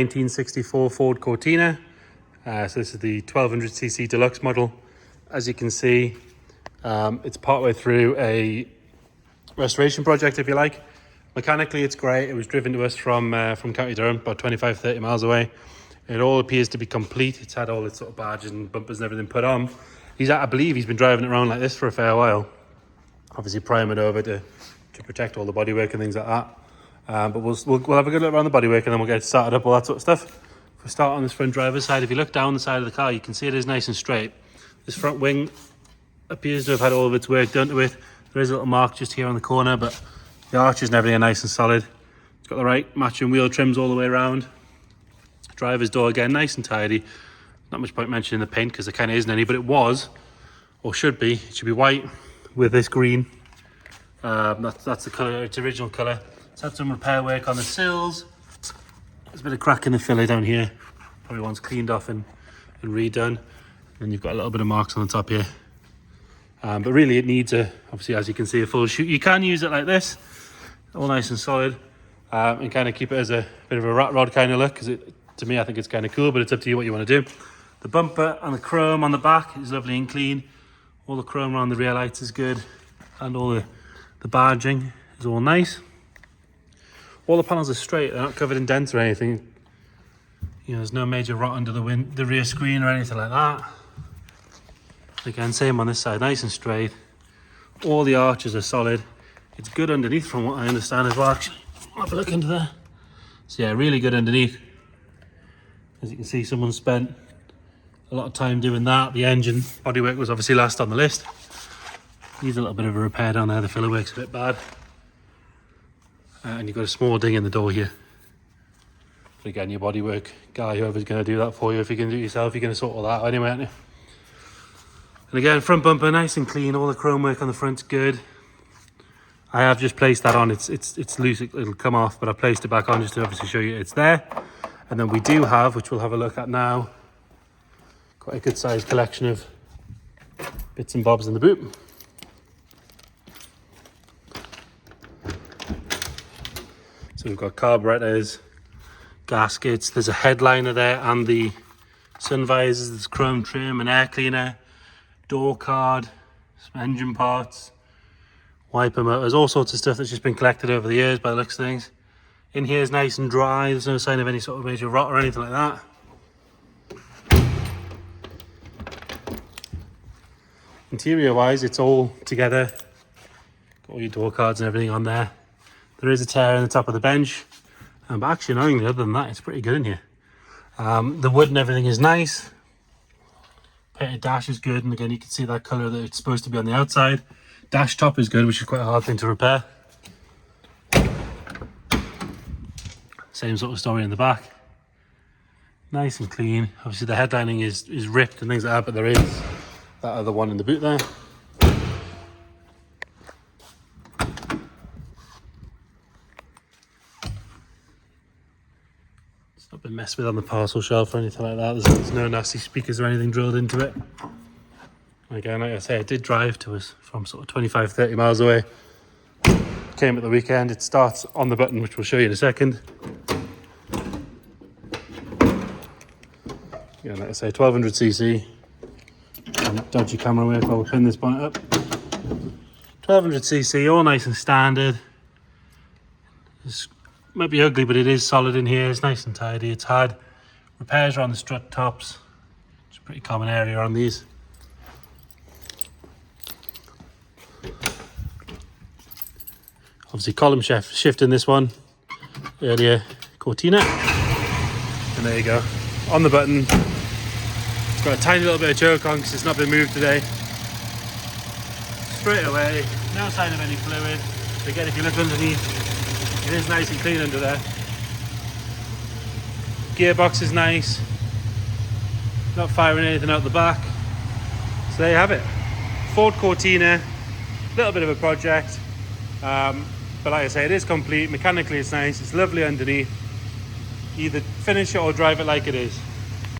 1964 Ford Cortina. So this is the 1200cc deluxe model. As you can see, it's partway through a restoration project, if you like. Mechanically, it's great. It was driven to us from County Durham, about 25-30 miles away. It all appears to be complete. It's had all its sort of badges and bumpers and everything put on. I believe he's been driving it around like this for a fair while. Obviously prime it over to protect all the bodywork and things like that. But we'll have a good look around the bodywork and then we'll get it started up, all that sort of stuff. If we start on this front driver's side, if you look down the side of the car, you can see it is nice and straight. This front wing appears to have had all of its work done to it. There is a little mark just here on the corner, but the arches and everything are nice and solid. It's got the right matching wheel trims all the way around. Driver's door again, nice and tidy. Not much point mentioning the paint because there kind of isn't any, but it was, or should be. It should be white with this green. That's the colour, its original colour. It's had some repair work on the sills. There's a bit of crack in the filler down here. Probably wants cleaned off and redone. And you've got a little bit of marks on the top here. But really it needs obviously, as you can see, a full shoot. You can use it like this, all nice and solid, and kind of keep it as a bit of a rat rod kind of look, because to me, I think it's kind of cool, but it's up to you what you want to do. The bumper and the chrome on the back is lovely and clean. All the chrome around the rear lights is good, and all the badging is all nice. All the panels are straight, they're not covered in dents or anything. You know, there's no major rot under the rear screen or anything like that. Again, same on this side, nice and straight. All the arches are solid. It's good underneath from what I understand as well. Actually, I'll have a look into there. So yeah, really good underneath. As you can see, someone spent a lot of time doing that. The engine bodywork was obviously last on the list. Needs a little bit of a repair down there. The filler work's a bit bad. And you've got a small ding in the door here. But again, your bodywork guy, whoever's going to do that for you, if you're going to do it yourself, you're going to sort all that out anyway, aren't you? And again, front bumper nice and clean. All the chrome work on the front's good. I have just placed that on. It's loose. It'll come off, but I placed it back on just to obviously show you it's there. And then we do have, which we'll have a look at now, quite a good sized collection of bits and bobs in the boot. So we've got carburetors, gaskets, there's a headliner there and the sun visors, there's chrome trim, an air cleaner, door card, some engine parts, wiper motors, all sorts of stuff that's just been collected over the years by the looks of things. In here is nice and dry, there's no sign of any sort of major rot or anything like that. Interior wise, it's all together. Got all your door cards and everything on there. There is a tear in the top of the bench, but actually annoyingly, other than that, it's pretty good in here. The wood and everything is nice. Painted dash is good, and again you can see that colour that it's supposed to be on the outside. Dash top is good, which is quite a hard thing to repair. Same sort of story in the back. Nice and clean. Obviously the headlining is ripped and things like that, but there is that other one in the boot there. It's not been messed with on the parcel shelf or anything like that. There's no nasty speakers or anything drilled into it. Again, like I say, it did drive to us from sort of 25-30 miles away. Came at the weekend. It starts on the button, which we'll show you in a second. Yeah, like I say, 1200cc. Dodgy camera work while we pin this bonnet up. 1200cc, all nice and standard. It might be ugly, but it is solid in here. It's nice and tidy. It's had repairs around the strut tops. It's a pretty common area on these. Obviously column shift in this one. Earlier Cortina. And there you go. On the button. It's got a tiny little bit of choke on because it's not been moved today. Straight away, no sign of any fluid. Again, if you look underneath, it is nice and clean under there. Gearbox is nice. Not firing anything out the back. So there you have it. Ford Cortina, a little bit of a project. But like I say, it is complete. Mechanically it's nice, it's lovely underneath. Either finish it or drive it like it is.